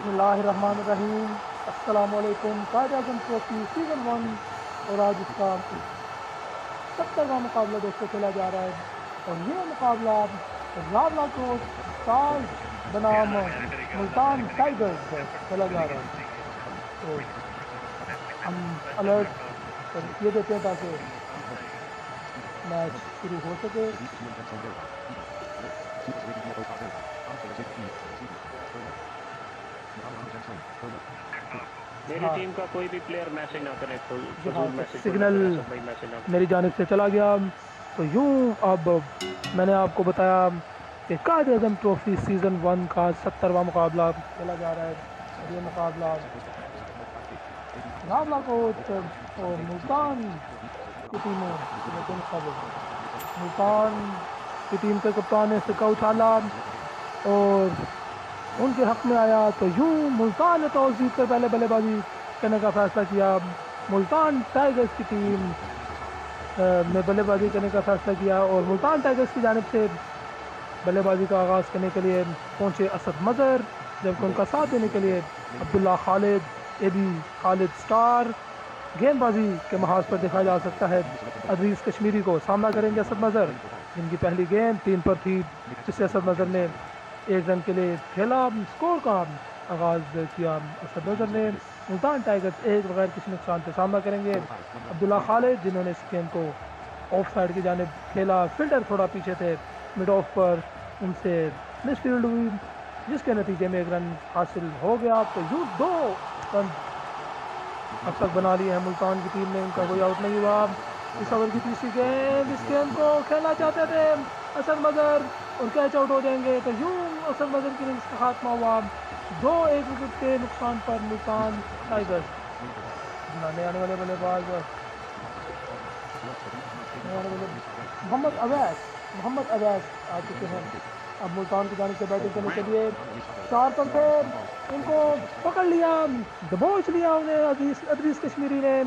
बिस्मिल्लाहिर्रहमानिर्रहीम। अस्सलामुअलैकुम। Quaid-e-Azam trophy season 1 और आज इसका 70वां मुकाबला दोस्तों खेला जा रहा है और ये मुकाबला रावला कोट स्टार्स बनाम मुल्तान टाइगर्स खेला जा रहा है। तो हम अलर्ट कर किए देते हैं ताकि मैच शुरू हो सके। मेरी हाँ टीम का कोई भी प्लेयर मैसेज ना करे, जी हाँ, फजूल तो मैसेज कोई ना सिग्नल करे, सब भाई मैसेज ना मेरी जानिब से चला गया। तो यूं अब मैंने आपको बताया कि कायद-ए-आज़म ट्रॉफी सीज़न 1 का 70वां मुकाबला खेला जा रहा है और ये मुकाबला रावला कोट और मुल्तान की टीमों के मुकाबले है। मुल्तान की टीम के कप्तान ने सिक्का उछाला और उनके हक में आया, तो यूं मुल्तान ने टॉस जीत कर पहले बल्लेबाजी करने का फैसला किया। मुल्तान टाइगर्स की टीम ने बल्लेबाजी करने का फैसला किया और मुल्तान टाइगर्स की जानिब से बल्लेबाजी का आगाज़ करने के लिए पहुंचे असद मज़हर, जबकि उनका साथ देने के लिए अब्दुल्ला खालिद, एबी खालिद स्टार। गेंदबाजी के महाज पर देखा जा सकता है अदरीस कश्मीरी को। सामना करेंगे असद मज़हर, जिनकी पहली गेंद 3 पर थी, जिससे असद मज़हर ने 1 रन के लिए खेला। स्कोर का आगाज़ किया असद मज़हर ने। मुल्तान टाइगर्स 1 बगैर किसी नुकसान के सामना करेंगे अब्दुल्ला खालिद, जिन्होंने इस गेंद को ऑफ साइड की जानिब खेला। फील्डर थोड़ा पीछे थे मिड ऑफ पर, उनसे मिसफील्ड हुई, जिसके नतीजे में 1 रन हासिल हो गया। तो यूं 2 रन अब तक बना लिए हैं मुल्तान की टीम ने, उनका कोई आउट नहीं हुआ। इस ओवर की तीसरी गेंद, इस गेंद को खेलना चाहते थे असद मज़हर और कैच आउट हो जाएंगे। तो यूं असद मज़हर की इनिंग्स का खात्मा हुआ 2-1 विकेट के नुकसान पर मुल्तान टाइगर्स। बनाने आने वाले बल्लेबाज मोहम्मद अवैस आ चुके हैं अब मुल्तान की जानिब से बैटिंग करने के लिए। 4 पर थे, इनको पकड़ लिया, दबोच लिया उन्हें अदरीस कश्मीरी ने।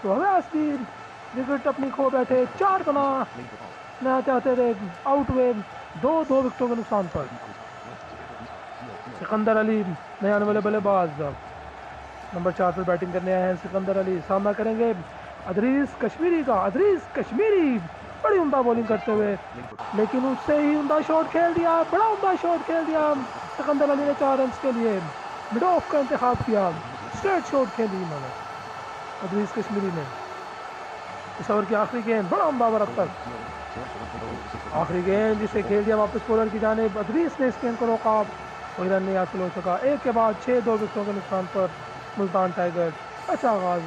तो अवैस भी विकेट अपनी खो बैठे, 4 बनाना चाहते थे, आउट हुए 2 विकेटों के नुकसान पर। सिकंदर अली नए आने वाले बल्लेबाज नंबर 4 पर बैटिंग करने आए हैं। सिकंदर अली सामना करेंगे अदरीस कश्मीरी का। अदरीस कश्मीरी बड़ी उम्दा बॉलिंग करते हुए, लेकिन उससे ही उम्दा शॉट खेल दिया, बड़ा उम्दा शॉट खेल दिया सिकंदर अली ने 4 रन के लिए। मिड ऑफ का इंतखाब किया, स्ट्रेट शॉट खेली इन्होंने अदरीस कश्मीरी ने। इस ओवर की आखिरी गेंद बड़ा उम्दा ओवर अब तक, आखिरी गेंद जिसे खेल दिया वापस बॉलर की जानिब। अदरीस ने इस गेंद को रोका, कोई रन नहीं हासिल हो सका। एक के बाद 6 2 विकेटों के नुकसान पर मुल्तान टाइगर्स अच्छा आगाज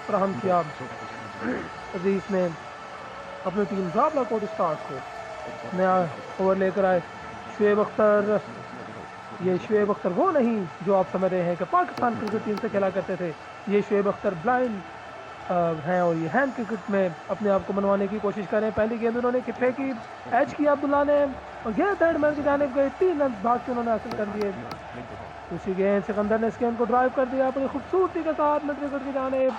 फ्राहम किया। अजीज ने अपनी टीम रावला कोट स्टार्स को नया ओवर लेकर आए। शुएब अख्तर, ये शुएब अख्तर वो नहीं जो आप समझ रहे हैं कि पाकिस्तान क्रिकेट टीम से खेला करते थे। ये शुएब अख्तर ब्लाइंड हैं और ये हैंड क्रिकेट में अपने आप को मनवाने की कोशिश करें। पहली गेंद उन्होंने फेंकी, एच किया अब्दुल्ला ने और गेंद थर्ड मैन की जानिब गई। 3 रन भाग के उन्होंने हासिल कर लिए। दूसरी गेंद सिकंदर ने इस गेंद को ड्राइव कर दिया अपनी खूबसूरती के साथ, मिड विकेट की जानिब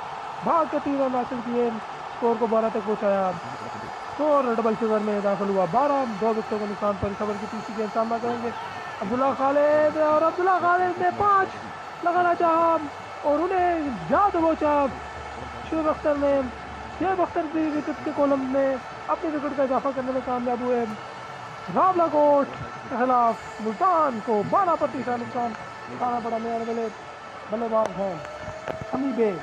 भाग के 3 रन हासिल किए, स्कोर को 12 तक पहुंचाया। स्कोर डबल फिगर में दाखिल हुआ 12, 2 विकेटों के नुकसान पर। इस ओवर की तीसरी गेंद सामना करेंगे अब्दुल्ला खालिद और अब्दुल्ला खालिद ने 5 लगाना चाहा और उन्हें जा दबोचा शुएब अख्तर ने। शुएब अख्तर भी विकेट के कॉलम में अपने विकेट का इजाफा करने में कामयाब हुए। रावला कोट के खिलाफ मुल्तान को 12 पर तीसरा नुकसान उठाना पड़ा। नए वाले बल्लेबाज हैं शमी बेग।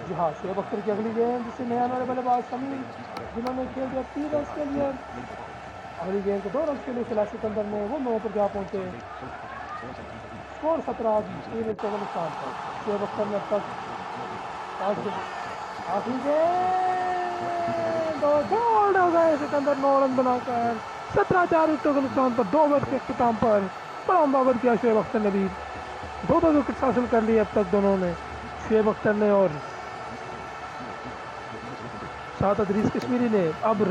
जी हाँ, शुएब अख्तर की अगली गेंद, जिससे नए आने वाले बल्लेबाज शमी, जिन्होंने खेल दिया 3 रन के लिए। अगली गेंद को 2 रन के लिए खिला सिकंदर ने, वो 9 पर जा पहुंचे। स्कोर 17, 3 विकेटों के नुकसान पर। शुएब अख्तर ने अब तक 5 आखिरी गेंद और बोल्ड हो गए सिकंदर 9 रन बनाकर। 17, 4 विकेटों के नुकसान पर 2 ओवर के अख्ताम पर बड़ा ओवर किया शुएब अख्तर ने भी। 2 विकेट हासिल कर लिए अब तक दोनों ने, शुएब अख्तर ने और साथ अदरीस कश्मीरी ने। अब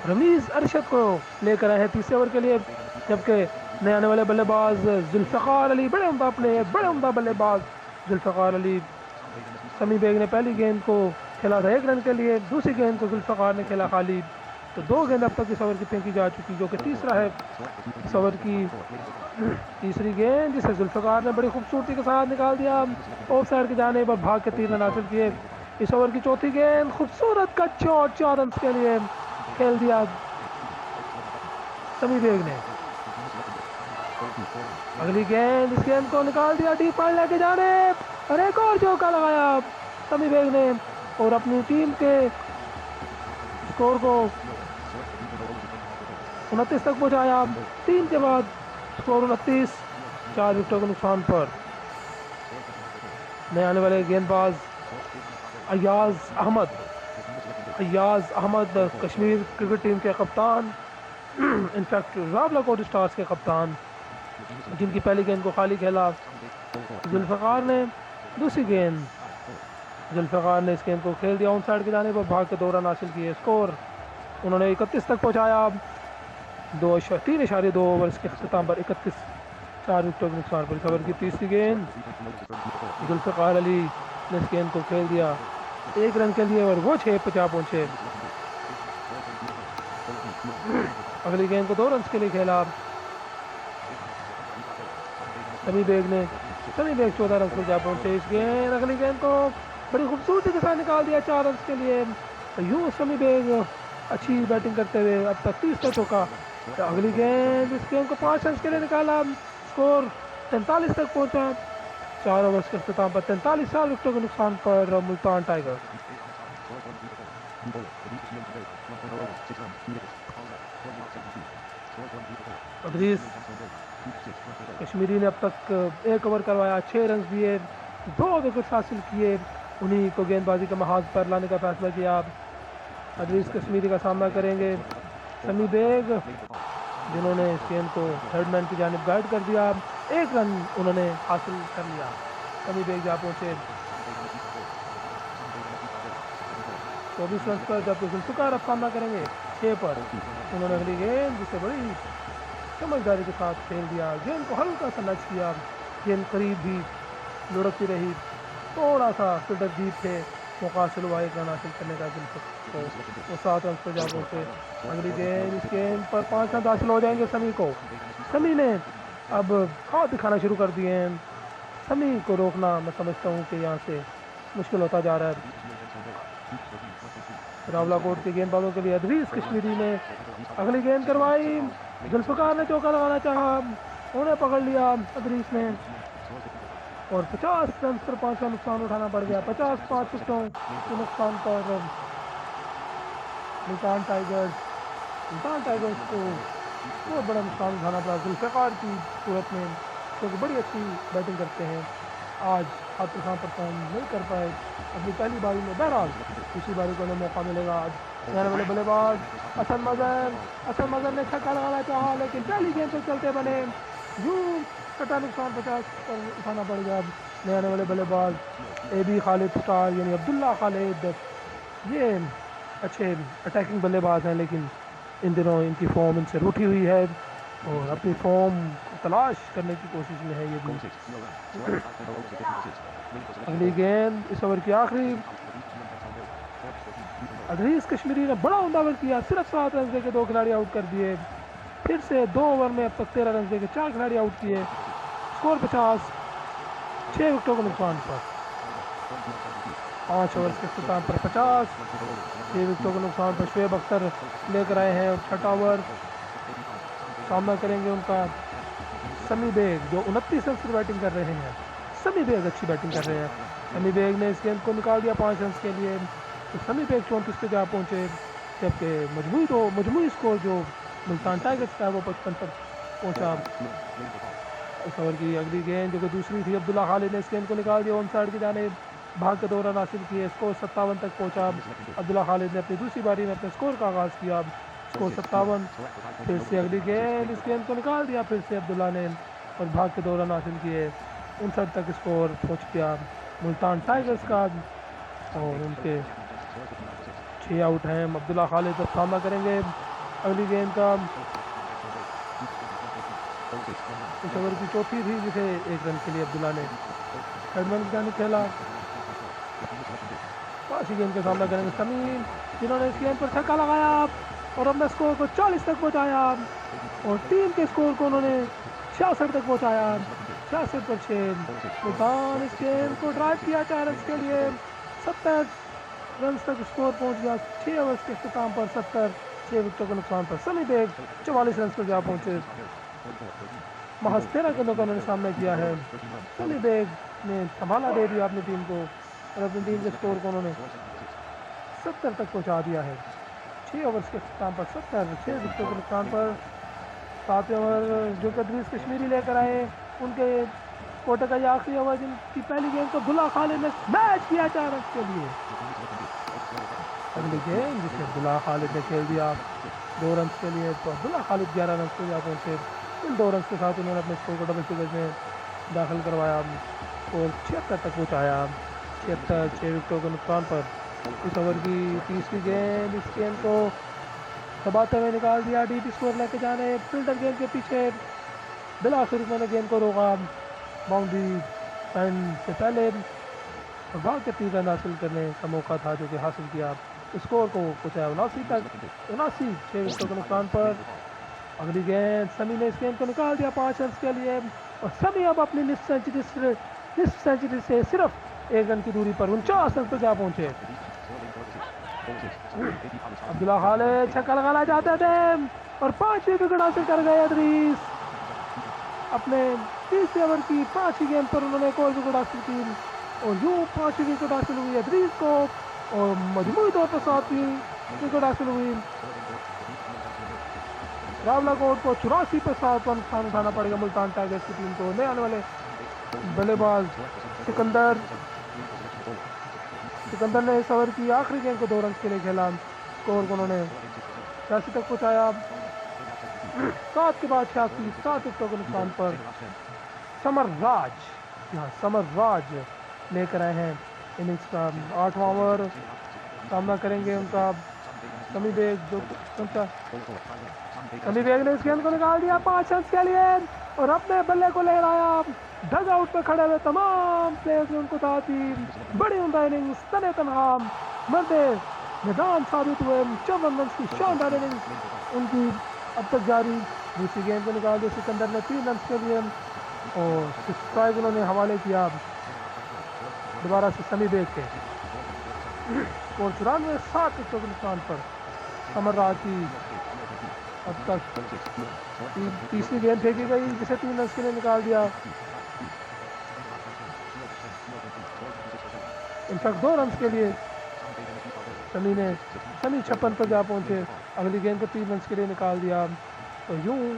रमीज अरशद को लेकर आए हैं तीसरे ओवर के लिए, जबकि नए आने वाले बल्लेबाज जुल्फ़िकार अली, बड़े उम्दा प्लेयर, बड़े उम्दा बल्लेबाज जुल्फ़िकार अली। समी बेग ने पहली गेंद को खेला था 1 रन के लिए, दूसरी गेंद को जुल्फ़िकार ने खेला खाली। तो 2 गेंद अब तक इस ओवर की फेंकी जा चुकी, जो कि तीसरा है इस ओवर की तीसरी गेंद, जिसे जुल्फ़िकार ने बड़ी खूबसूरती के साथ निकाल दिया ऑफ साइड की जाने पर, भाग के 3 रन हासिल किए। इस ओवर की चौथी गेंद खूबसूरत कट शॉट 4 रन के लिए खेल दिया समी बेग ने। अगली गेंद, इस गेंद को निकाल दिया डीप पार लेके जाने और एक और चौका लगाया समी बेग ने और अपनी टीम के स्कोर को 29 तक पहुंचाया। 3 के बाद स्कोर 29, 4 विकेटों के नुकसान पर। नए आने वाले गेंदबाज अयाज अहमद कश्मीर क्रिकेट टीम के कप्तान, इनफैक्ट रावलाकोट स्टार्स के कप्तान, जिनकी पहली गेंद को खाली खेला जुल्फ़िकार ने। दूसरी गेंद जुल्फ़िकार ने इस गेंद को खेल दिया ऑन साइड के जाने पर, भाग के 2 रन हासिल किए। स्कोर उन्होंने 31 तक पहुंचाया। 3.2 ओवर्स के अख्ताम पर 31, 4 विकेटों के नुकसान पर। इस ओवर की तीसरी गेंद जुल्फ़िकार अली ने इस गेंद को खेल दिया 1 रन के लिए और वो 6 पे जा पहुंचे। अगली गेंद को 2 रन के लिए खेला समी बेग ने। समी बेग 14 रन पर जा पहुंचे। इस गेंद अगली गेंद को बड़ी खूबसूरती के साथ निकाल दिया 4 रन के लिए। तो यूँ समी बेग अच्छी बैटिंग करते हुए अब तक 30 तक चौका। तो अगली गेंद, इस गेंद को 5 रन के लिए निकाला। स्कोर 43 तक पहुंचा। 4 ओवर्स के अख्ताम पर 43, 4 विकेटों के नुकसान पर मुल्तान टाइगर। अदरीस कश्मीरी ने अब तक 1 ओवर करवाया, 6 रन दिए, 2 विकेट हासिल किए। उन्हीं को गेंदबाजी के महाज पर लाने का फैसला किया। अदरीस कश्मीरी का सामना करेंगे समी बेग, जिन्होंने इस गेंद को थर्ड मैन की जानिब गाइड कर दिया। 1 रन उन्होंने हासिल कर लिया। समी बेग जा पहुंचे 24 रन पर, जबकि जुल्फ़िकार अब सामना करेंगे 6 पर। उन्होंने अगली गेंद, जिसे बड़ी समझदारी के साथ खेल दिया, गेंद को हल्का सा नच किया, गेंद करीब भी लुढ़कती रही, थोड़ा सा फील्डर डीप थे, मौका हासिल हुआ 1 रन हासिल करने का को, वो 7 रन पर जा पहुंचे। अगली गेंद, इस गेंद पर 5 रन हासिल हो जाएंगे समी को। समी ने अब हाथ दिखाना शुरू कर दिए हैं। समी को रोकना मैं समझता हूँ कि यहाँ से मुश्किल होता जा रहा है रावलाकोट के गेंदबाजों के लिए। अदरीस कश्मीरी ने अगली गेंद करवाई, जुल्फ़िकार ने चौका लगाना चाहा, उन्हें पकड़ लिया अदरीस ने और 50 रन पर 5 का नुकसान उठाना पड़ गया। 50, 5 विकेटों के नुकसान पर मुल्तान टाइगर्स को बहुत बड़ा नुकसान उठाना पड़ा जुल्फ़िकार की सूरत में, क्योंकि बड़ी अच्छी बैटिंग करते हैं। आज आतिफ खान परफॉर्म नहीं कर पाए अपनी पहली बारी में। बहरहाल दूसरी बारी को उन्हें मौका मिलेगा। आज आने वाले बल्लेबाज असन मजहर ने छक्का लगाना चाहा, लेकिन पहली गेंद पर चलते बने, यूँ कटा नुकसान 50 पर उठाना पड़ गया। नए आने वाले बल्लेबाज AB खालिद स्टार यानी अब्दुल्ला खालिद, ये अच्छे अटैकिंग बल्लेबाज हैं, लेकिन इन दिनों इनकी फॉर्म इनसे रूठी हुई है और अपनी फॉर्म तलाश करने की कोशिश में है ये भी। अगली गेंद, इस ओवर की आखिरी, अदरीस कश्मीरी ने बड़ा उम्दा किया, सिर्फ 7 रन देके 2 खिलाड़ी आउट कर दिए। फिर से 2 ओवर में अब तक 13 रन देके 4 खिलाड़ी आउट किए। स्कोर 50, 6 विकेटों के नुकसान पर। 5 ओवर के अख्ताम पर 50, 6 विकेटों के नुकसान पर शुएब अख्तर लेकर आए हैं। 6ठा ओवर सामना करेंगे उनका समी बेग, जो 29 रन पर बैटिंग कर रहे हैं। समी बेग अच्छी बैटिंग कर रहे हैं। समी बेग ने इस गेंद को निकाल दिया 5 रन के लिए। तो समी बेग 34 पे जा पहुंचे, जबकि मजमूई स्कोर जो मुल्तान टाइगर्स का है वो 55 पर पहुंचा। इस ओवर की अगली गेंद, जो कि दूसरी थी, अब्दुल्ला खालिद ने इस गेंद को निकाल दिया ऑन साइड की जाने, भाग के 2 रन हासिल किए। स्कोर 57 तक पहुंचा। अब्दुल्ला खालिद ने अपनी दूसरी बारी में अपने स्कोर का आगाज़ किया, स्कोर 57। फिर से अगली गेंद, इस गेंद को निकाल दिया फिर से अब्दुल्ला ने और भाग के 2 रन हासिल किए। 59 तक स्कोर पहुंच गया मुल्तान टाइगर्स का और उनके 6 आउट हैं। अब्दुल्ला खालिद अब सामना करेंगे अगली गेंद का। इस ओवर की चौथी थी जिसे 1 रन के लिए अब्दुल्ला ने हेडमैन की जानिब खेला। पांचवी गेंद का सामना करेंगे समीम, जिन्होंने इस गेंद पर छक्का लगाया और अपने स्कोर को 40 तक पहुंचाया और टीम के स्कोर को उन्होंने 66 तक पहुंचाया। 66 पर 6 मुल्तान इस गेंद को ड्राइव किया 4 रन के लिए। 70 रन तक स्कोर पहुंच गया। 6 ओवर्स के इख्तिताम पर 70, 6 विकेटों के नुकसान पर सनी बेग 44 रन पर जा पहुंचे। महज 13 गेंदों का उन्होंने सामना किया है। सनी बेग ने संभाला दे दिया अपनी टीम को और अपनी टीम के स्कोर को उन्होंने 70 तक पहुंचा दिया है। 6 ओवर्स के इख्तिताम पर 70, 6 विकेटों के नुकसान पर 7वें ओवर जो अदरीस कश्मीरी लेकर आए, उनके कोटे का यह आखिरी ओवर जिनकी पहली गेंद को अब्दुल्ला खालिद ने मैच किया 4 रन के लिए। अगली गेंद जिसे अब्दुल्ला खालिद ने खेल दिया 2 रन के लिए, तो अब्दुल्ला खालिद 11 रन पर जा पहुंचे। इन 2 रन के साथ उन्होंने अपने स्कोर को डबल फिगर्स में दाखिल करवाया और 76 तक पहुँचाया। 76, 6 विकेटों के नुकसान पर इस ओवर की तीसरी गेंद, इस गेंद को दबाते हुए निकाल दिया डीप स्कोर लेके जाने। फील्डर गेंद के पीछे बिलाखिर उन्होंने गेंद को रोका बाउंड्री लाइन से पहले और भाग के 3 रन हासिल करने का मौका था जो कि हासिल किया। स्कोर को पहुँचाया 79 तक, 79, 6 विकेटों के नुकसान पर। अगली गेंद समी ने इस गेंद को निकाल दिया 5 रन के लिए और समी अब अपनी निस्फ सेंचुरी से सिर्फ 1 रन की दूरी पर 49 रन पर जा पहुंचे। अब्दुल्ला खालिद छक्का लगाना चाहते थे और 5वीं विकेट हासिल कर गए अदरीस। अपने 30 ओवर की 5वीं गेंद पर उन्होंने एक और विकेट हासिल की और यूं 5वीं विकेट हासिल हुई अदरीस को और मजमूई तौर पर 7वीं विकेट हासिल हुई। रावलाकोट को 84 पर 7 का नुकसान उठाना पड़ेगा मुल्तान टाइगर्स की टीम को। नए आने वाले बल्लेबाज सिकंदर ने इस ओवर की आखिरी गेंद को 2 रन के लिए खेला। स्कोर को उन्होंने 86 तक पहुँचाया। 7 के बाद 86, 7 विकेटों के नुकसान पर समर राज लेकर आए हैं इनिंग्स का 8वां ओवर। सामना करेंगे उनका समी बेग, जो उनका सनी बेग ने इस गेंद को निकाल दिया 5 रन के लिए और अपने बल्ले को लहराया। डग आउट पर खड़े हुए तमाम प्लेयर्स ने उनको साथ दी। बड़ी उम्दा इनिंग्स, तने तनहा मर्दे मैदान साबित हुए। 54 रन की शानदार इनिंग्स उनकी अब तक जारी। दूसरी गेंद को निकाल दिया सिकंदर ने 3 रन के लिए और स्ट्राइक उन्होंने हवाले किया दोबारा से सनी बेग के और 94, 7 विकेटों के नुकसान पर समर राज की अब तक तीसरी गेंद फेंकी गई जिसे 3 रन के लिए निकाल दिया। इनफैक्ट 2 रन के लिए सनी 56 पर जा पहुंचे। अगली गेंद को 3 रन के लिए निकाल दिया तो यूं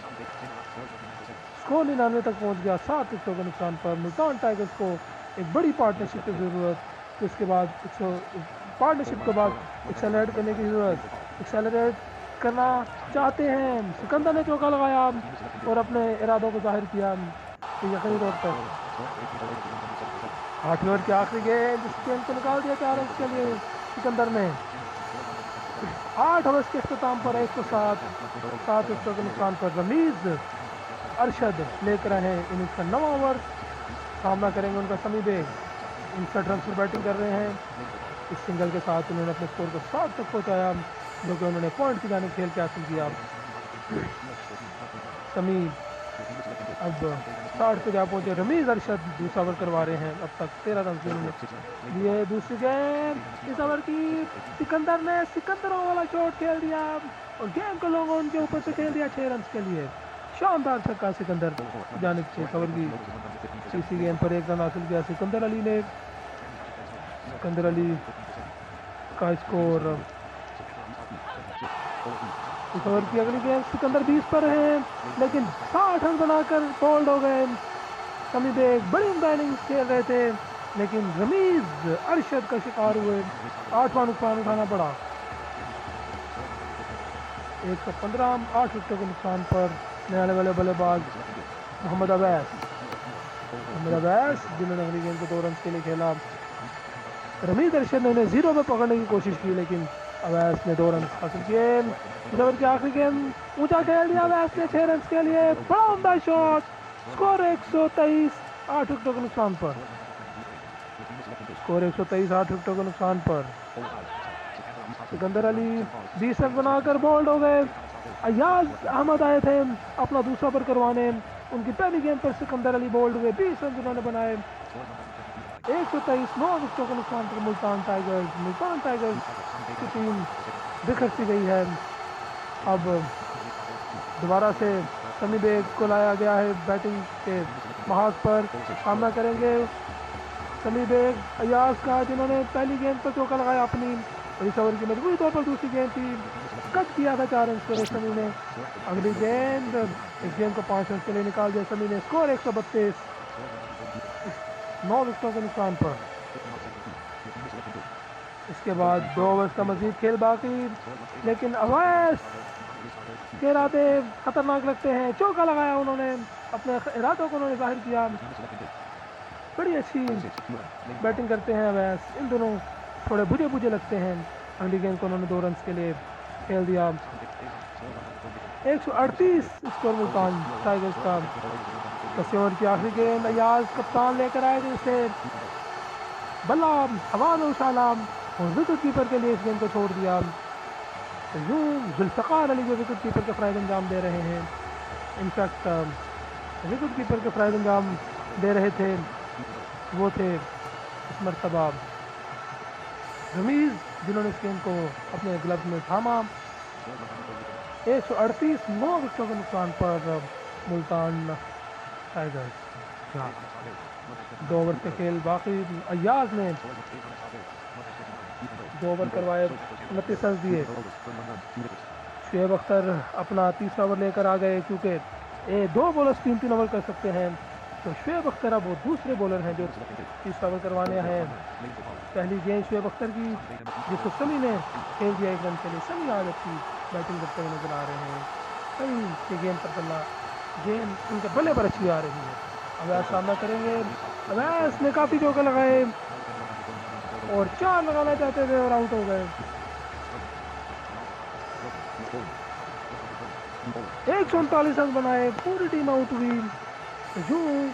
स्कोर 99 तक पहुंच गया 7 विकेटों के नुकसान पर। मुल्तान टाइगर्स को एक बड़ी पार्टनरशिप की ज़रूरत, इसके बाद पार्टनरशिप के बाद एक्सेलरेट करने की ज़रूरत। एक्सेलरेट करना चाहते हैं, सिकंदर ने चौका लगाया और अपने इरादों को जाहिर किया यकीनी तौर पर। 8वें ओवर की आखिरी गेंद, इस गेंद को निकाल दिया 4 रन के लिए सिकंदर ने। 8 ओवर्स के इख्तिताम पर 107, 7 विकेटों के नुकसान पर रमीज अरशद लेकर आए हैं इनिंग्स का 9वां ओवर। सामना करेंगे उनका समी बेग, 59 रन पर बैटिंग कर रहे हैं। इस सिंगल के साथ उन्होंने अपने स्कोर को 7 तक पहुँचाया जो कि उन्होंने पॉइंट की जानिब खेल के हासिल किया। समी अब 60 पे जा पहुंचे। रमीज अरशद दूसरा ओवर करवा रहे हैं, अब तक 13 रन लिए। दूसरी गेंद इस ओवर की सिकंदरों वाला शॉट खेल दिया और गेंद को लोगों उनके ऊपर से खेल दिया 6 रन के लिए। शानदार छक्का सिकंदर जानिब से। इस ओवर की तीसरी गेंद पर 1 रन हासिल किया सिकंदर अली ने। सिकंदर अली का स्कोर इस ओवर की अगली गेंद सिकंदर 20 पर है लेकिन 60 रन बनाकर बोल्ड हो गए। समी बेग बड़ी उम्दा इनिंग्स खेल रहे थे लेकिन रमीज अरशद का शिकार हुए। 8वां नुकसान उठाना पड़ा। 115, 8 विकेटों के नुकसान पर नए वाले बल्लेबाज मोहम्मद अवैस जिन्होंने अगली गेंद को 2 रन के लिए खेला। रमीज अरशद ने उन्हें 0 पे पकड़ने की कोशिश की लेकिन अवैस ने 2 रन हासिल किए। इस ओवर की आखिरी गेंद ऊंचा खेल दिया अवैस ने 6 रन के लिए। बड़ा उम्दा शॉट स्कोर 123 8 विकेटों के नुकसान पर। स्कोर 123 8 विकेटों के नुकसान पर। सिकंदर अली 20 रन बनाकर बोल्ड हो गए। अयाज अहमद आए थे अपना दूसरा ओवर करवाने। उनकी पहली गेंद पर सिकंदर अली बोल्ड हुए, 20 रन उन्होंने बनाए। 123 9 विकेटों के नुकसान पर मुल्तान टाइगर्स की टीम बिखर सी गई है। अब दोबारा से समी बेग को लाया गया है बैटिंग के महाज पर। सामना करेंगे समी बेग अयाज का, जिन्होंने पहली गेंद पर चौका लगाया अपनी, और इस ओवर की मजबूरी तौर पर दूसरी गेंद थी, कट किया था 4 रन पर समी ने। अगली गेंद, इस गेंद को 5 रन के लिए निकाल दिया समी ने। स्कोर 132 9 विकेटों के नुकसान पर। इसके बाद 2 ओवर्स का मजीद खेल बाकी, लेकिन अवैस के इरादे खतरनाक लगते हैं। चौका लगाया उन्होंने, अपने इरादों को उन्होंने जाहिर किया। बड़ी अच्छी बैटिंग करते हैं अवैस, इन दोनों थोड़े बुझे बुझे लगते हैं। अगली गेंद को उन्होंने 2 रन के लिए खेल दिया। 138 स्कोर मुल्तान टाइगर्स का। 10 ओवर की आखिरी गेंद अयाज कप्तान लेकर आए, जिससे बल्ला हवा में उछाला और विकेट कीपर के लिए इस गेंद को छोड़ दिया। तो यूं जुल्फ़िकार अली जो विकेट कीपर के फ़राइज़ अंजाम दे रहे हैं, इनफैक्ट विकेट कीपर के फ़राइज़ अंजाम दे रहे थे वो थे इस मरतबा रमीज़, जिन्होंने इस गेंद को अपने ग्लव्स में थामा। 138 9 विकेटों के नुकसान पर मुल्तान टाइगर्स। 2 ओवर के खेल बाकी। अयाज ने 2 ओवर करवाए, 29 रन दिए। शुएब अख्तर अपना तीसरा ओवर लेकर आ गए, क्योंकि 2 बॉलर्स 3-3 ओवर कर सकते हैं। तो शुएब अख्तर अब वो दूसरे बॉलर हैं जो तीसरा ओवर करवाने हैं। पहली गेंद शुएब अख्तर की, जिसको समी ने खेल दिया 1 रन के लिए। समी आज अच्छी बैटिंग करते हुए नजर आ रहे हैं। समी की गेंद पर बल्ला, गेंद उनके बल्ले पर अच्छी आ रही है। अवैस सामना करेंगे। अवैस ने काफ़ी चौके लगाए और 4 लगाना चाहते थे और आउट हो गए। 139 रन बनाए, पूरी टीम आउट हुई। यूं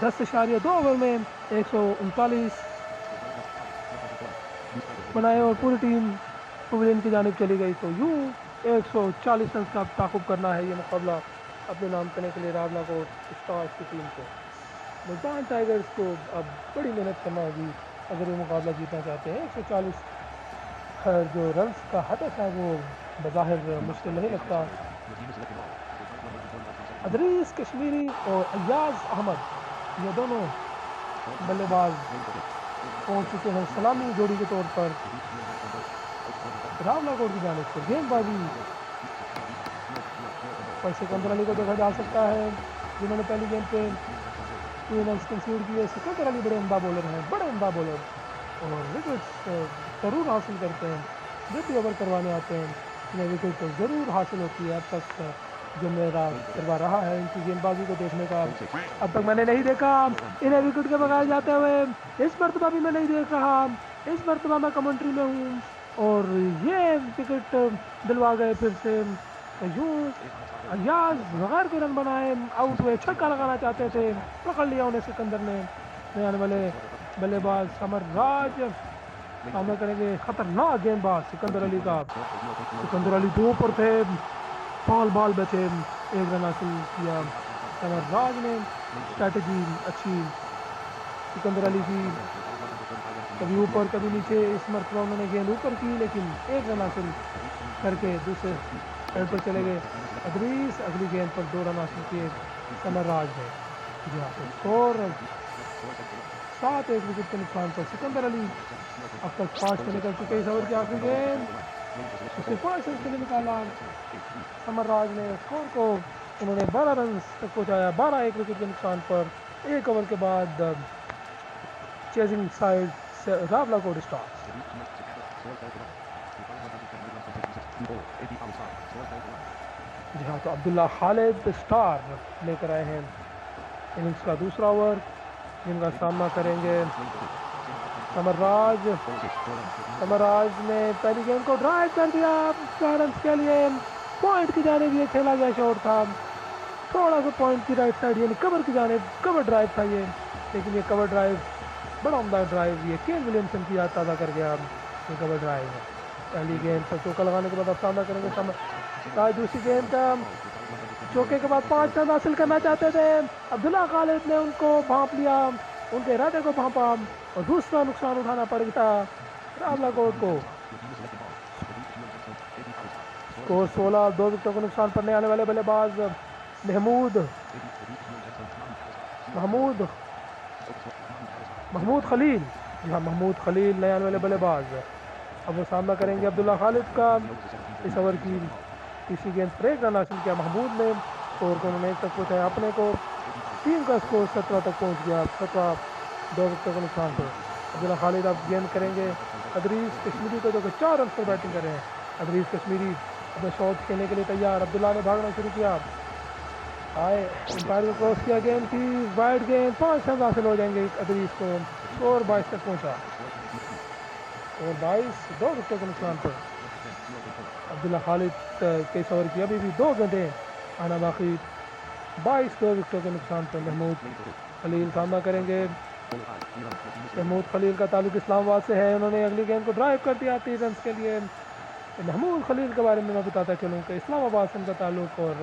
10.2 ओवर में 139 बनाए और पूरी टीम पवेलियन की जानिब चली गई। तो यूं 140 रन का ताक़ुब करना है ये मुकाबला अपने नाम करने के लिए रावलाकोट स्टार्स की टीम को। मुल्तान टाइगर्स को अब बड़ी मेहनत करना होगी अगर वो मुकाबला जीतना चाहते हैं। 140 जो रन्स का हदफ है वो बज़ाहिर मुश्किल नहीं लगता। अदरीस कश्मीरी और अयाज अहमद, ये दोनों बल्लेबाज पहुंच चुके हैं सलामी जोड़ी के तौर पर रावलाकोट की जानिब से। गेंदबाजी पर सिकंदर अली को देखा जा सकता है, जिन्होंने पहली गेंद पे 3 रन कंसीड किए। सिकंदर अली बड़े उम्दा बॉलर हैं, बड़े उम्दा बॉलर, और विकेट्स ज़रूर हासिल करते हैं। जब भी ओवर करवाने आते हैं इन्हें विकेट तो ज़रूर हासिल होती है। अब तक जो मेरा तजर्बा रहा है इनकी गेंदबाजी को देखने का, अब तक मैंने नहीं देखा इन्हें विकेट के बगैर जाते हुए। इस मरतबा भी मैं नहीं देख रहा, इस मरतबा मैं कमेंट्री में हूँ और ये विकेट दिलवा गए फिर से। यूँ अयाज बगैर कोई रन बनाए आउट हुए, छक्का लगाना चाहते थे, पकड़ लिया उन्हें सिकंदर ने। नए आने वाले बल्लेबाज समर राज सामना करेंगे खतरनाक गेंदबाज सिकंदर अली का। सिकंदर अली 2 पर थे, बॉल बचे, 1 रन हासिल किया। समर राज ने स्ट्रैटेजी अच्छी सिकंदर अली की, कभी ऊपर कभी नीचे। इस मरतबा उन्होंने गेंद ऊपर की, लेकिन 1 रन हासिल करके दूसरे एंड पर चले गए अदरीस। अगली गेंद पर 2 रन हासिल किए समर राज ने। स्कोर 7-1 विकेट के नुकसान पर सिकंदर अली अब तक 5 पे निकल चुके। इस ओवर की आखिरी गेंद उसने 5 रन के लिए निकाला समर राज ने। स्कोर को उन्होंने 12 रन तक पहुंचाया, 12-1 विकेट के नुकसान पर। 1 ओवर के बाद चेजिंग साइड रावलाकोट स्टार्स। जी हाँ, तो अब्दुल्ला खालिद स्टार लेकर आए हैं इनिंग्स का दूसरा ओवर, जिनका सामना करेंगे समर राज। समर राज ने पहली गेंद को ड्राइव कर दिया 4 रन के लिए, पॉइंट की जानिब ये खेला गया शॉट था। थोड़ा सा पॉइंट की राइट साइड यानी कवर की जाने कवर ड्राइव था ये, लेकिन ये कवर ड्राइव बड़ा उम्दा ड्राइव ये केन विलियमसन की याद ताज़ा कर गया ये कवर ड्राइव है। पहली गेंद पर चौका लगाने के बाद अब सामना करेंगे आज दूसरी गेंद का चौके के बाद 5 रन हासिल करना चाहते थे, अब्दुल्ला खालिद ने उनको भांप लिया, उनके इरादे को भांपा और दूसरा नुकसान उठाना पड़ गया रावलाकोट को। स्कोर 16, 2 विकेटों का नुकसान पड़ने आने वाले बल्लेबाज महमूद खलील, जी हाँ महमूद खलील नए आने वाले बल्लेबाज। अब वो सामना करेंगे अब्दुल्ला खालिद का। इस ओवर की तीसरी गेंद पर 1 रन हासिल किया महमूद ने, स्कोर को उन्होंने 1 तक पहुँचाया अपने को, टीम का स्कोर 17 तक पहुँच गया, 17, 2 विकेटों का नुकसान पर। अब्दुल्ला खालिद अब गेंद करेंगे अदरीस कश्मीरी को, जो कि 4 रन पर बैटिंग कर रहे हैं। अदरीस कश्मीरी अपने शॉट खेलने के लिए तैयार, अब्दुल्ला ने भागना शुरू किया, आए एम्पायर को क्रॉस किया, गेंद की वाइड गेंद, 5 रन हासिल हो जाएंगे अदरीस को, स्कोर 22 तक पहुंचा और 22, 2 विकेटों के नुकसान पर। अब्दुल्ला खालिद के इस ओवर की अभी भी 2 गेंदें आना बाकी, 22, 2 विकेटों के नुकसान पर। महमूद खलील सामना करेंगे, महमूद खलील का ताल्लुक इस्लामाबाद से है, उन्होंने अगली गेंद को ड्राइव कर दिया 3 रन के लिए। महमूद खलील के बारे में मैं बताता चलूँ कि इस्लामाबाद से उनका ताल्लुक, और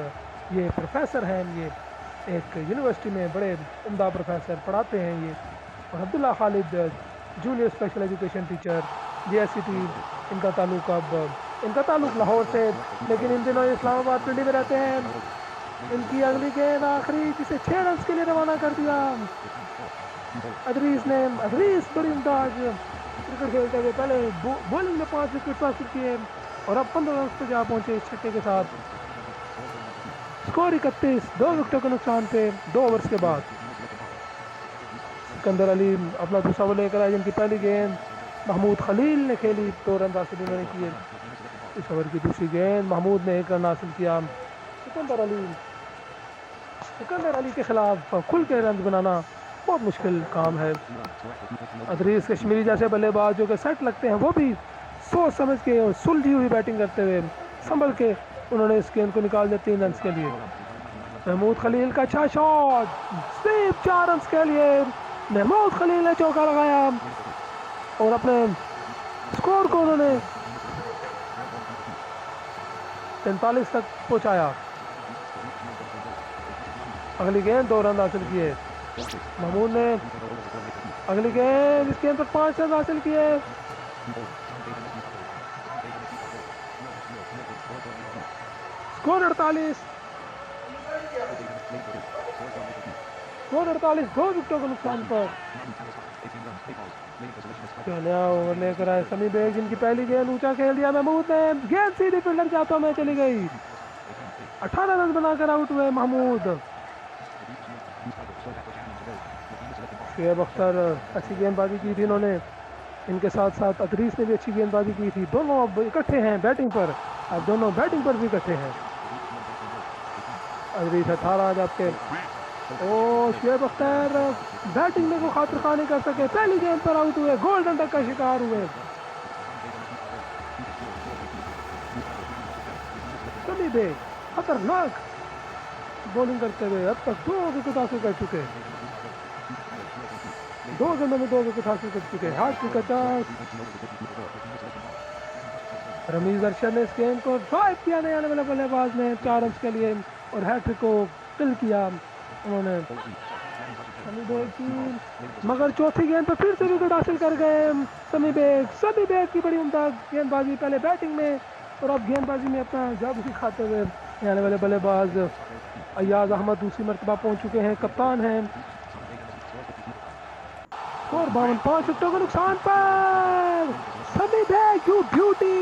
ये प्रोफेसर हैं, ये एक यूनिवर्सिटी में बड़े उम्दा प्रोफेसर पढ़ाते हैं ये। और Abdullah Khalid junior special education teacher JSCT, इनका ताल्लुक लाहौर से, लेकिन इन दिनों इस्लामाबाद पिंडी में रहते हैं। इनकी अगली गेंद आखिरी जिसे 6 रन के लिए रवाना कर दिया अदरीस बड़ी उम्दाज क्रिकेट खेलते हुए पहले बॉलिंग में 5 विकेट हासिल किए और अब 15 रन पर जा पहुंचे इस छक्के के साथ। स्कोर 31, 2 विकेटों के नुकसान पे 2 ओवर्स के बाद। सिकंदर अली अपना दूसरा ओवर लेकर आए, जिनकी पहली गेंद महमूद खलील ने खेली, 2 रन हासिल उन्होंने किए। इस ओवर की दूसरी गेंद महमूद ने 1 रन हासिल किया। सिकंदर अली के खिलाफ खुल के रन बनाना बहुत मुश्किल काम है। अदरीस कश्मीरी जैसे बल्लेबाज जो कि सेट लगते हैं, वो भी सोच समझ के और सुलझी हुई बैटिंग करते हुए संभल के उन्होंने इस गेंद को निकाल दिया 3 रन के लिए। महमूद खलील का अच्छा शॉट, स्वीप 4 रन के लिए महमूद खलील ने चौका लगाया और अपने स्कोर को उन्होंने 43 तक पहुंचाया। अगली गेंद 2 रन हासिल किए महमूद ने, अगली गेंद इस गेंद पर 5 रन हासिल किए। स्कोर 48, 2 विकेटों के नुकसान पर। नया ओवर लेकर आए समी बेग, जिनकी पहली गेंद ऊंचा खेल दिया महमूद ने, गेंद सीधी फील्डर जाता में चली गई, 18 रन बनाकर आउट हुए महमूद। शुएब अख्तर अच्छी गेंदबाजी की थी इन्होंने, इनके साथ साथ अदरीस ने भी अच्छी गेंदबाजी की थी, दोनों अब इकट्ठे हैं बैटिंग पर, अब दोनों बैटिंग पर भी इकट्ठे हैं। अदरीस 18 जबकि शुएब अख्तर बैटिंग में को खातिर खा नहीं कर सके, पहली गेंद पर आउट हुए, गोल्डन डक का शिकार हुए। समी बेग खतरनाक बॉलिंग करते हुए अब तक 2 विकेट हासिल कर चुके, 2 गेंदों में 2 विकेट हासिल कर चुके। हैट्रिक का चांस, रमीज अरशद ने इस गेंद को ड्राइव किया नए आने वाले बल्लेबाज ने 4 रन के लिए और हैट्रिक को किल किया उन्होंने समी बेग की, मगर चौथी गेंद पर फिर से विकेट हासिल कर गए समी बेग की बड़ी उम्दा गेंदबाजी, पहले बैटिंग में और अब गेंदबाजी में अपना जादू दिखाते हुए आने वाले बल्लेबाज अयाज अहमद दूसरी मरतबा पहुंच चुके हैं, कप्तान हैं। स्कोर 52, 5 विकेटों के नुकसान पर समी बेग, यू ब्यूटी,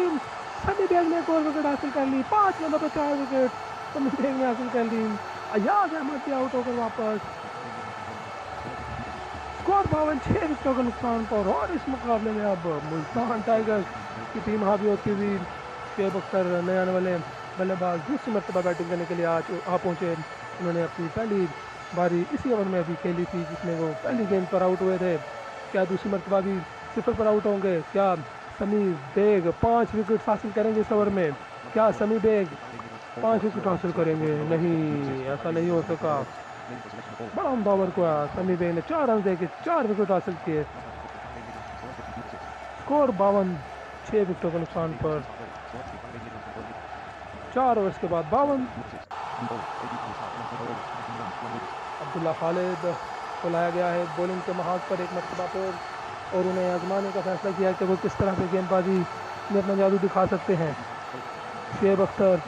समी बेग ने 1 और विकेट हासिल कर ली, 5 गेंदों पर 4 विकेट समी बेग ने हासिल कर ली। अयाज अहमद भी आउट होकर वापस। स्कोर 52, 6 विकेटों के नुकसान पर और इस मुकाबले में अब मुल्तान टाइगर्स की टीम हावी होती हुई। शुएब अख्तर नए आने वाले बल्लेबाज दूसरी मरतबा बैटिंग करने के लिए आ पहुँचे, उन्होंने अपनी पहली बारी इसी ओवर में अभी खेली थी जिसमें वो पहली गेंद पर आउट हुए थे। क्या दूसरी मरतबा भी 0 पर आउट होंगे? क्या समी बेग 5 विकेट हासिल करेंगे इस ओवर में? क्या समी बेग 5 विकेट हासिल करेंगे। नहीं, ऐसा नहीं हो सका। बड़ा उम्दा ओवर को समी बेग ने 4 रन देके 4 विकेट हासिल किए। स्कोर 52, 6 विकेटों के नुकसान पर 4 ओवर्स के बाद 52। अब्दुल्ला खालिद को लाया गया है बॉलिंग के महाज पर एक मरतबा पर, और उन्हें आजमाने का फैसला किया कि वो किस तरह से गेंदबाजी में अपना जादू दिखा सकते हैं। शुएब अख्तर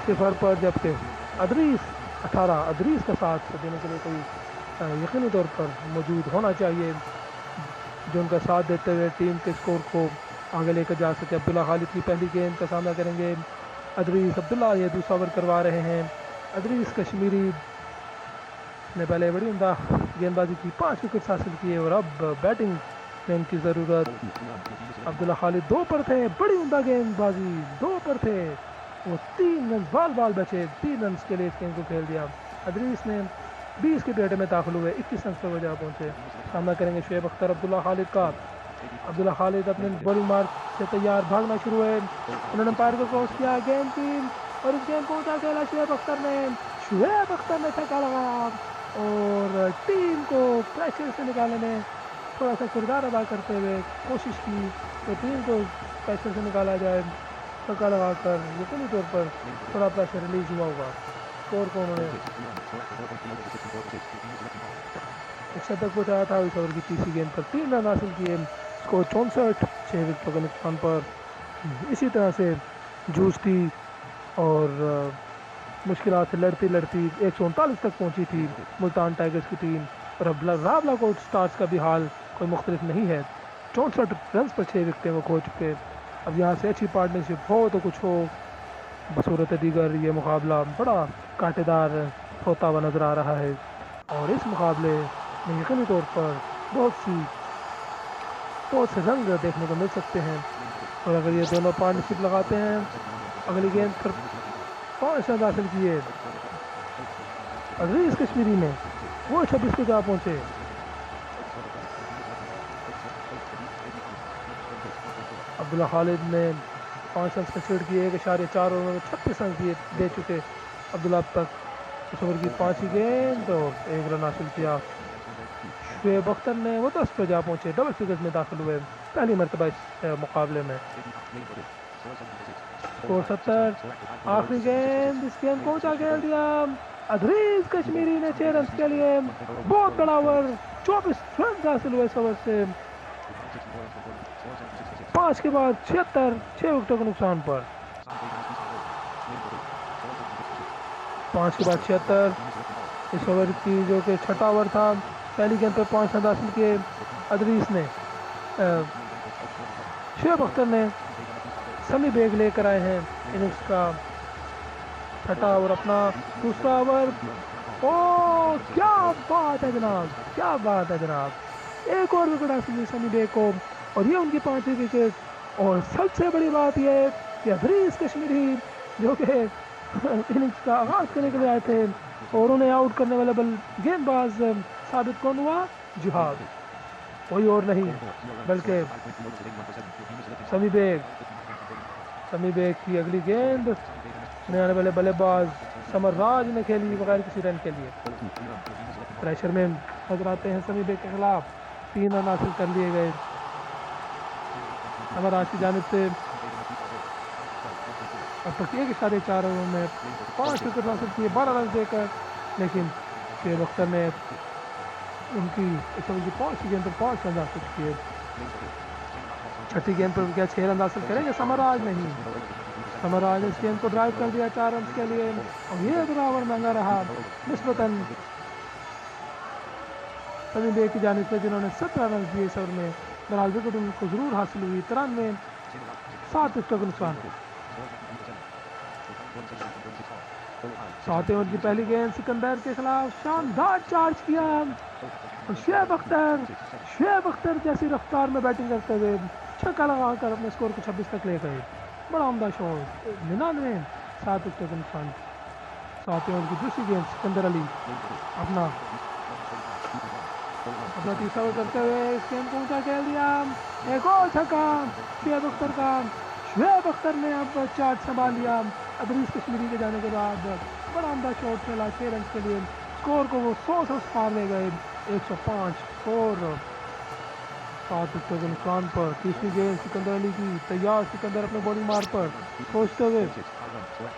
0 पर, जबकि अदरीस 18। अदरीस का साथ देने के लिए कोई यकीनी तौर पर मौजूद होना चाहिए जो उनका साथ देते हुए टीम के स्कोर को आगे लेकर जा सके। अब्दुल्ला खालिद की पहली गेंद का सामना करेंगे अदरीस अब्दुल्ला। ये दूसरा ओवर करवा रहे हैं अदरीस कश्मीरी ने पहले बड़ी उम्दा गेंदबाजी की, 5 विकेट हासिल किए और अब बैटिंग में उनकी ज़रूरत। अब्दुल्ला खालिद 2 पर थे, बड़ी उम्दा गेंदबाजी, 2 पर थे, वो 3 रन बाल बचे, 3 रन के लिए इस गेंद को खेल दिया। अदरीस ने 20 के पेटे में दाखिल हुए, 21 रन पर वजह पहुंचे। सामना करेंगे शुएब अख्तर अब्दुल्ला खालिद का। अब्दुल्ला खालिद अपने बॉलिंग मार्क से तैयार, भागना शुरू हुए। उन्होंने अंपायर को क्रॉस किया गेंद की, और इस गेंद को उठा खेला शुएब अख्तर ने छक्का लगाया और टीम को प्रेशर से निकालने में थोड़ा सा किरदार अदा करते हुए कोशिश की कि टीम को प्रेशर से निकाला जाए। छक्का लगाकर यकीनी तौर पर थोड़ा प्रेशर रिलीज हुआ होगा। स्कोर को उन्होंने एक शतक पहुँचाया था इस ओवर की तीसरी गेंद पर, 3 रन हासिल किए। स्कोर 64, 6 विकेटों के नुकसान पर। इसी तरह से जूझती और मुश्किलात से लड़ती 139 तक पहुंची थी मुल्तान टाइगर्स की टीम, और अब रावलाकोट स्टार्स का भी हाल कोई मुख्तलिफ नहीं है। 64 रन पर 6 विकेटें वो खो चुके। अब यहाँ से अच्छी पार्टनरशिप हो तो कुछ हो, बसूरत दीगर ये मुकाबला बड़ा कांटेदार होता हुआ नज़र आ रहा है, और इस मुकाबले में यकीनी तौर पर बहुत से रंग देखने को मिल सकते हैं। और अगर ये दोनों पार्टनरशिप लगाते हैं, अगली गेंद पर 5 रन हासिल किए अदरीस कश्मीरी ने, वो 26 पे जा पहुंचे। अब्दुल्ला खालिद ने 5 रन कंसीड किए, 1.4 ओवर में 36 रन दे चुके अब्दुल्ला अब तक। इस ओवर की 5वीं गेंद और 1 रन हासिल किया। शुएब अख्तर ने वो 10 पे जा पहुंचे, डबल फिगर्स में दाखिल हुए पहली मरतबा इस मुकाबले में। स्कोर 70, आखिरी गेंद, इस गेंद को ऊंचा खेल दिया अदरीस कश्मीरी ने 6 रन के लिए। बहुत बड़ा ओवर, 24 रन हासिल हुए इस ओवर से। 5 के बाद 76, 6 विकेटों के नुकसान पर। 5 के बाद 76 इस ओवर की जो कि छठा ओवर था। पहली गेंद पर 5 रन हासिल किए अदरीस ने। शुएब अख्तर ने समी बेग लेकर आए हैं इनिंग्स का छठा ओवर, अपना दूसरा ओवर। ओ क्या बात है जनाब, क्या बात है जनाब, एक और विकेट हासिल हुई समी बेग को, और ये उनकी 5वीं विकेट। और सबसे बड़ी बात यह है कि अदरीस कश्मीरी जो कि इनिंग्स का आगाज करने के लिए आए थे, और उन्हें आउट करने वाला गेंदबाज साबित कौन हुआ? जिहाद, कोई और नहीं बल्कि समी बेग की अगली गेंद में आने वाले बल्लेबाज समर राज ने खेली बगैर किसी रन के लिए। प्रेशर में नजर आते हैं समी बेग के खिलाफ, 3 रन हासिल कर लिए गए समर राज की जानिब से। अब तक 1.4 ओवर में 5 विकेट हासिल किए, 12 रन देकर, लेकिन शुएब अख्तर ने उनकी इस ओवर की 5वीं गेंद पर 5 रन हासिल किए। छठी गेंद पर क्या 6 रन हासिल करेंगे समराज? नहीं, समराज ने इस गेंद को ड्राइव कर दिया 4 रन के लिए, और ये दूसरा ओवर महंगा रहा निस्बतन समी बेग की जानिब से, जिन्होंने 17 रन दिए इस ओवर में। बहरहाल विकेट उनको जरूर हासिल हुई, 93, 7 विकेटों के नुकसान। 7वें ओवर की पहली गेंद सिकंदर के खिलाफ शानदार चार्ज किया, और शुएब अख्तर जैसी रफ्तार में बैटिंग करते हुए छक्का लगाकर अपने स्कोर को 26 तक ले गए। बड़ा उम्दा शॉट, 99, 7 विकेटों के नुकसान। 7वें ओवर की दूसरी गेंद सिकंदर अली अपना तीसरा ओवर करते हुए इस गेंद को ऊंचा खेल दिया, एक और छक्का शुएब अख्तर का। शुएब अख्तर ने अब चार्ज संभाल लिया अदरीस कश्मीरी के जाने के बाद बड़ा उम्दा शॉट खेला 6 रन के लिए। स्कोर को वो 100 से पार ले गए। 105 स्कोर 7 विकेटों के नुकसान पर। तीसरी गेंद सिकंदर अली की तैयार। सिकंदर अपने बॉलिंग मार पर सोचते हुए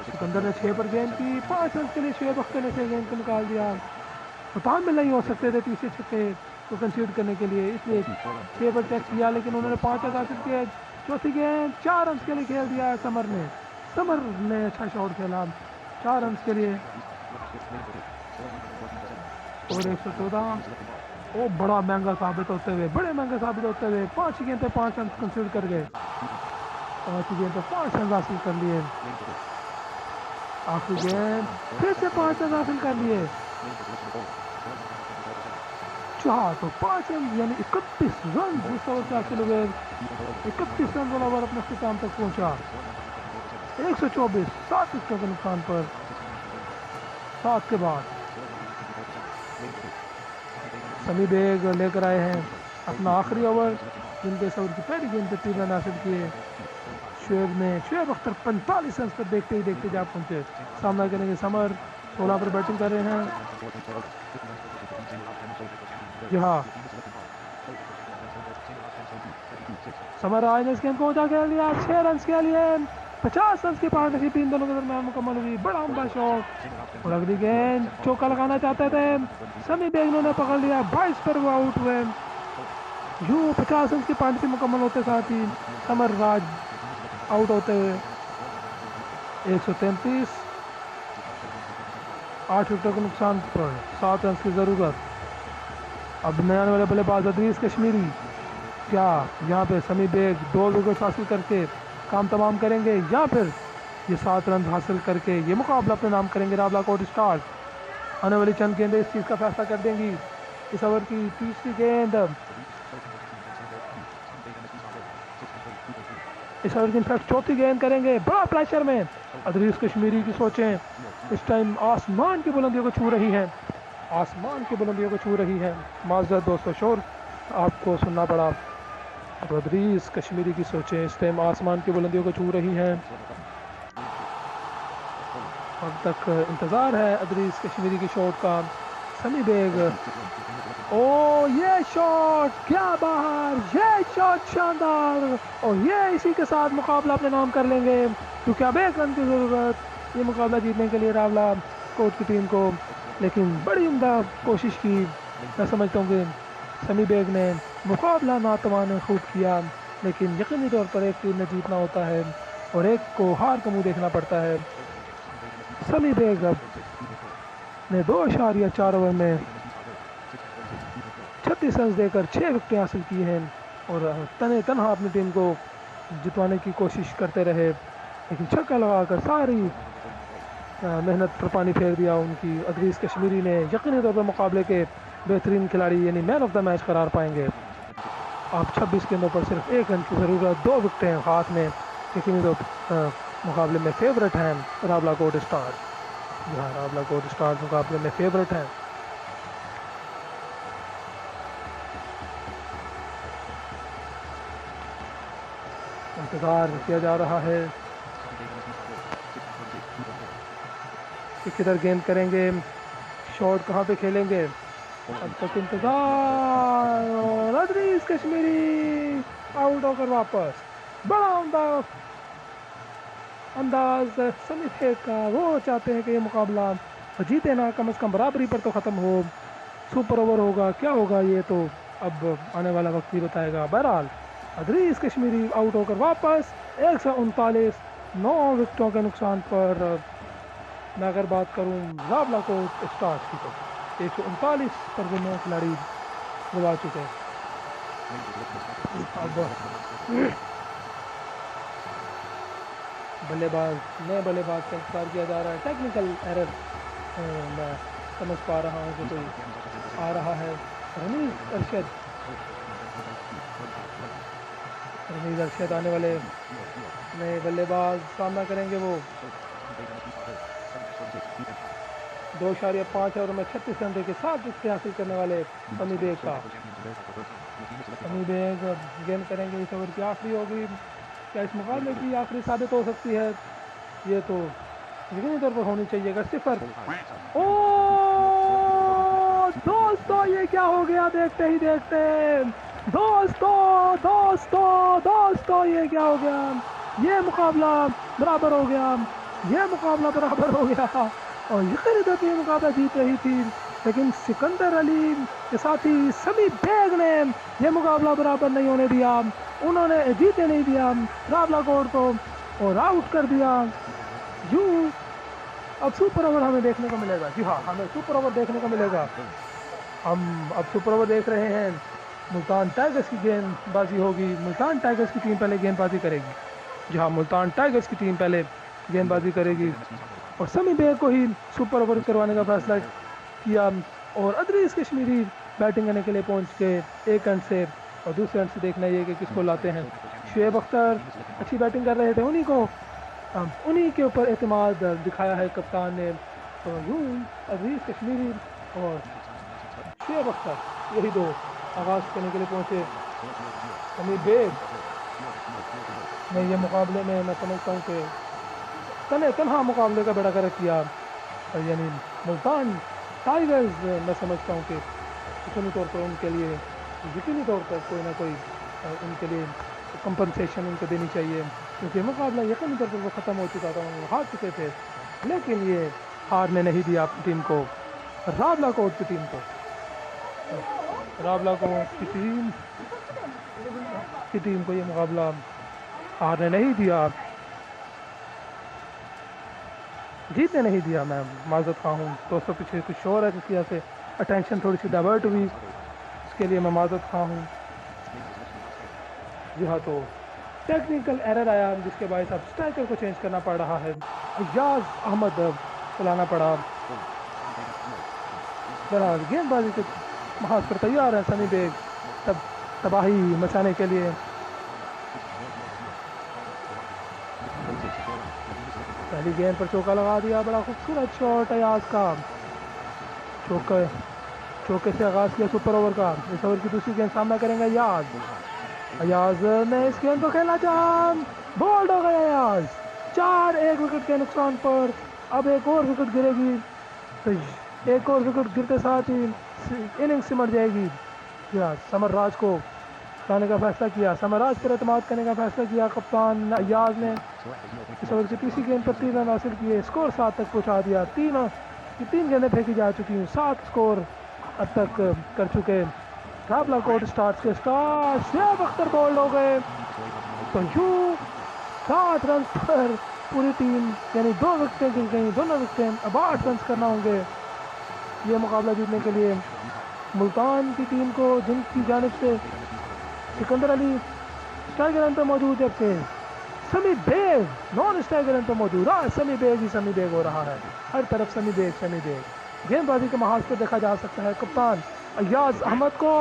सिकंदर ने 6 पर गेंद की। 5 रन के लिए शुएब अख्तर ने 6 गेंद को निकाल दिया। मुताबिक नहीं हो सकते थे तीसरे छक्के को कंसीड करने के लिए, इसलिए 6 पर टेस्ट किया, लेकिन उन्होंने 5 रन हासिल किए। चौथी गेंद 4 रन के लिए खेल दिया समर ने अच्छा शॉट खेला 4 रन के लिए। और 114 वो बड़ा महंगा साबित होते हुए 5 गेंद पे 5 रन कंसीड कर गए। 5 गेंद पे 5 रन हासिल कर लिए। आखिरी गेंद फिर से 5 रन हासिल कर लिए। तो 5 रन यानी 31 रन जिस ओवर से हासिल हुए। 31 रन वाला ओवर अपने अख्ताम तक पहुंचा। 124 7 विकेटों के नुकसान पर। 7 के बाद समी बेग लेकर आए हैं अपना आखिरी ओवर, जिनके इस ओवर की पहली गेंद पे 3 रन हासिल किए। शुएब अख्तर 45 रन पर देखते ही जा पहुंचे। सामना करेंगे समर, 16 पर बैटिंग कर रहे हैं। यहाँ समर आज ने इस गेंद को ऊंचा खेल लिया 6 रन के लिए। 50 रन की पार्टनरशिप इन दोनों के दरमियान मुकम्मल हुई। बड़ा उम्दा शॉट और अगली गेंद चौका लगाना चाहते थे, समी बेगनों ने पकड़ लिया। 22 पर वो आउट हुए। यूं 50 रन की पार्टनरशिप मुकम्मल होते साथ ही समर राज आउट होते हुए। 133 8 विकेटों के नुकसान पर 7 रन की ज़रूरत। अब नए आने वाले बल्लेबाज अदरीस कश्मीरी, क्या यहाँ पे समी बेग 2 विकेट हासिल करके काम तमाम करेंगे या फिर ये 7 रन हासिल करके ये मुकाबला अपने नाम करेंगे। रावला कोट स्टार्स आने वाली चंद गेंदें इस चीज़ का फैसला कर देंगी। इस ओवर की तीसरी गेंद, इस ओवर की इनफैक्ट चौथी गेंद करेंगे। बड़ा प्रेशर में अदरीस कश्मीरी की सोचें इस टाइम आसमान की बुलंदियों को छू रही हैं। माजरत दोस्तों, शोर आपको सुनना पड़ा। अदरीस कश्मीरी की सोचें इस टाइम आसमान की बुलंदियों को छू रही हैं। अब तक इंतज़ार है अदरीस कश्मीरी की शॉट का। समी बेग, ओ ये शॉट क्या बाहर, ये शॉट शानदार। और ये इसी के साथ मुकाबला अपने नाम कर लेंगे, क्योंकि अब 1 रन की ज़रूरत ये मुकाबला जीतने के लिए रावला कोट की टीम को। लेकिन बड़ी उम्दा कोशिश की। मैं समझता हूँ कि समी बेग ने मुकाबला नातवान ने खूब किया, लेकिन यकीनी तौर पर एक टीम ने जीतना होता है और एक को हार का मुँह देखना पड़ता है। समी बेग ने 2.4 ओवर में 36 रन देकर 6 विकेटें हासिल की हैं और तने तनहा अपनी टीम को जितवाने की कोशिश करते रहे, लेकिन छक्का लगाकर सारी मेहनत पर पानी फेर दिया उनकी। अदरीस कश्मीरी ने यकीनी तौर पर मुकाबले के बेहतरीन खिलाड़ी यानी मैन ऑफ द मैच करार पाएंगे। आप 26 गेंदों पर सिर्फ 1 रन की ज़रूरत, 2 विकेटें हाथ में। यकीनी तौर पर मुकाबले में फेवरेट हैं रावला कोट स्टार्स। जहाँ रावला कोट स्टार्स मुकाबले में फेवरेट हैं। इंतज़ार किया जा रहा है कि किधर गेंद करेंगे, शॉट कहाँ पे खेलेंगे। अब तक इंतज़ार और अदरीस कश्मीरी आउट होकर वापस। बड़ा उम्दा अंदाज समी बेग का। वो चाहते हैं कि ये मुकाबला जीते ना, कम से कम बराबरी पर तो ख़त्म हो। सुपर ओवर होगा क्या होगा ये तो अब आने वाला वक्त ही बताएगा। बहरहाल अदरीस कश्मीरी आउट होकर वापस। 139 9 विकेटों के नुकसान पर। मैं अगर बात करूं रावला कोट स्टार्स की तो 139 पर वो 9 खिलाड़ी गवा चुके हैं। अब नए बल्लेबाज का इंतजार किया जा रहा है। टेक्निकल एरर मैं समझ पा रहा हूँ कि कोई आ रहा है। रमीज़ अरशद आने वाले नए बल्लेबाज सामना करेंगे। वो 2.5 ओवर में 36 रन देकर 7 विकेट हासिल करने वाले समी बेग का। समी बेग गेंद करेंगे। इस ओवर की आखिरी होगी, क्या इस मुकाबले की आखिरी साबित हो सकती है, ये तो यकीनी तौर पर होनी चाहिए। 0। ओ दोस्तों ये क्या हो गया देखते ही देखते, दोस्तों दोस्तों दोस्तों ये क्या हो गया, ये मुकाबला बराबर हो गया, ये मुकाबला बराबर हो गया और यकीनी तौर पर ये मुकाबला जीत रही थी, लेकिन सिकंदर अली के साथी समी बेग ने यह मुकाबला बराबर नहीं होने दिया, उन्होंने जीते नहीं दिया रावला कोट को और आउट कर दिया। यूं अब सुपर ओवर हमें देखने को मिलेगा। जी हाँ, हमें सुपर ओवर देखने को मिलेगा। हम अब सुपर ओवर देख रहे हैं। मुल्तान टाइगर्स की गेंदबाजी होगी। मुल्तान टाइगर्स की टीम पहले गेंदबाजी करेगी। जी हाँ, मुल्तान टाइगर्स की टीम पहले गेंदबाजी करेगी और समी बेग को ही सुपर ओवर करवाने का फैसला किया और अदरीस कश्मीरी बैटिंग करने के लिए पहुंच गए एक एंड से और दूसरे एंड से देखना ये कि किसको लाते हैं। शुएब अख्तर अच्छी बैटिंग कर रहे थे, उन्हीं के ऊपर एतमाद दिखाया है कप्तान ने। तो यूं अदरीस कश्मीरी और शुएब अख्तर यही दो आगाज़ करने के लिए पहुंचे। समी बेग ने ये मुकाबले में मैं समझता हूँ कि तनहा मुकाबले का बड़ा कर किया, यानी मुल्तान टाइगर्स मैं समझता हूँ कि यकीनी तौर पर उनके लिए यकीनी तौर पर कोई ना कोई उनके लिए कंपनसेशन उनको देनी चाहिए, क्योंकि मुकाबला यकीनी तौर पर वो ख़त्म हो चुका था, वो हार चुके थे, लेकिन ये हारने नहीं दिया टीम को, रावला कोट की टीम को। रावला कोट की टीम को ये मुकाबला हारने नहीं दिया, जीतने नहीं दिया। मैं माजरत खा हूँ दोस्तों, पीछे कुछ शोर है जिसकी वजह से अटेंशन थोड़ी सी डाइवर्ट हुई, इसके लिए मैं माजरत खा हूँ। जी हाँ, तो टेक्निकल एरर आया जिसके बायस अब स्ट्राइकर को चेंज करना पड़ रहा है। अयाज अहमद चलाना पड़ा। बहरहाल गेंदबाजी के महाज पर तैयार है सनी बेग तबाही मचाने के लिए। पहली गेंद पर चौका लगा दिया, बड़ा खूबसूरत शॉट अयाज का, चौके से आगाज किया सुपर ओवर का। इस ओवर की दूसरी गेंद सामना करेंगे अयाज ने इस गेंद को खेला चांद, बोल्ड हो गया अयाज। 4 एक विकेट के नुकसान पर अब एक और विकेट गिरेगी, तो एक और विकेट गिरते साथ ही इनिंग सिमट जाएगी। समर राज को लाने का फैसला किया, समर राज पर एतमाद करने का फैसला किया कप्तान अयाज ने। इस ओवर की तीसरी गेंद पर 3 रन हासिल किए, स्कोर 7 तक पहुंचा दिया। 3 गेंदें फेंकी जा चुकी हैं, 7 स्कोर अब तक कर चुके। रावला कोट स्टार्स के स्टार शुएब अख्तर बोल्ड हो गए, तो यूं 7 रन पर पूरी टीम यानी 2 विकेटें गिर गई, दोनों विकेटें। अब 8 रन करना होंगे ये मुकाबला जीतने के लिए मुल्तान की टीम को, जिनकी जानिब से सिकंदर अली स्ट्राइक रन पर मौजूद, जबकि समी बेग नॉन स्ट्राइक रन पर मौजूद। समी बेग हो रहा है, हर तरफ समी बेग। गेंदबाजी के महाज पर देखा जा सकता है कप्तान अयाज अहमद को,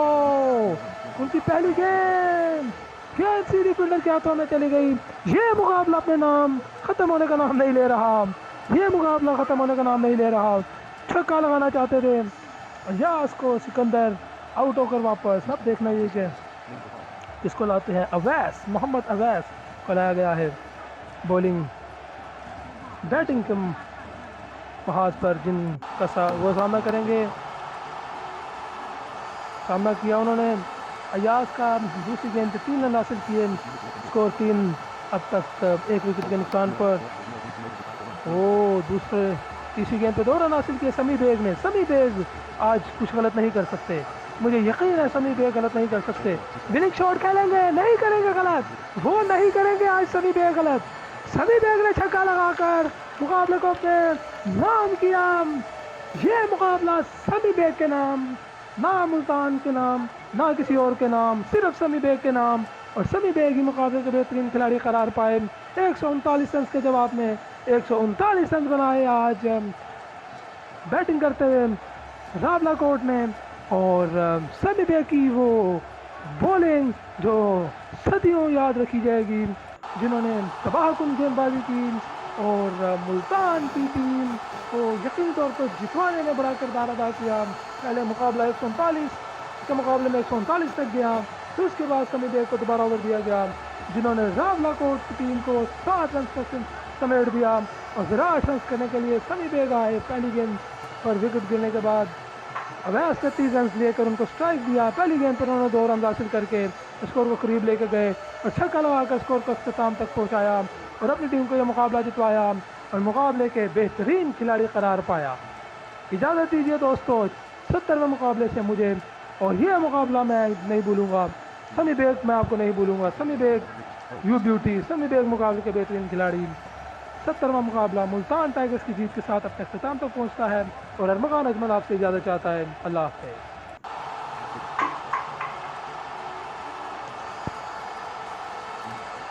उनकी पहली गेंद सीधी फील्डर के हाथों में चली गई। ये मुकाबला अपने नाम खत्म होने का नाम नहीं ले रहा, ये मुकाबला खत्म होने का नाम नहीं ले रहा। छक्का लगाना चाहते थे अयाज को सिकंदर, आउट होकर वापस। अब देखना ये कि किसको लाते हैं। अवैस, मोहम्मद अवैस को लाया गया है बॉलिंग बैटिंग के महाज पर, जिनका वो सामना करेंगे। सामना किया उन्होंने अयाज का, दूसरी गेंद पे 3 रन हासिल किए, स्कोर 3 अब तक 1 विकेट के नुकसान पर। तीसरी गेंद पे 2 रन हासिल किए समी बेग ने। समी बेग आज कुछ गलत नहीं कर सकते, मुझे यकीन है समी बेग गलत नहीं कर सकते। विनिंग शॉट खेलेंगे, नहीं करेंगे गलत, वो नहीं करेंगे आज समी बेग गलत। समी बेग ने छक्का लगाकर मुकाबले को अपने नाम किया। ये मुकाबला समी बेग के नाम, ना मुल्तान के नाम, ना किसी और के नाम, सिर्फ समी बेग के नाम। और समी बेग ही मुकाबले के बेहतरीन खिलाड़ी करार पाए। 139 रन के जवाब में 139 रन बनाए आज बैटिंग करते हुए रावला कोट ने। और समी बेग की वो बॉलिंग जो सदियों याद रखी जाएगी, जिन्होंने तबाहकुन गेंदबाजी की और मुल्तान की टीम को यकीनी तौर पर जितवाने में बड़ा किरदार अदा किया। पहले मुकाबला 139 के मुकाबले में 139 तक गया, फिर उसके बाद समी बेग को दोबारा ओवर दिया गया, जिन्होंने रावला कोट की टीम को 7 रन समेट दिया और विराट रन करने के लिए समी बेग आए। पहली गेंद पर विकेट गिरने के बाद अवैस ने 30 रन लेकर उनको स्ट्राइक दिया। पहली गेंद पर उन्होंने 2 रन हासिल करके स्कोर को करीब लेके गए और छक्का लगाकर स्कोर को अख्ताम तक पहुंचाया और अपनी टीम को यह मुकाबला जितवाया और मुकाबले के बेहतरीन खिलाड़ी करार पाया। इजाज़त दीजिए दोस्तों 70वें मुकाबले से मुझे, और यह मुकाबला मैं नहीं भूलूंगा। समी बेग मैं आपको नहीं भूलूंगा। समी बेग यू ब्यूटी, समी बेग मुकाबले के बेहतरीन खिलाड़ी। 70वां मुकाबला मुल्तान टाइगर्स की जीत के साथ अपने अख्ताम तक पहुंचता है और अरमगान अजमल आपसे इजाज़त चाहता है। अल्लाह हाफ़िज़।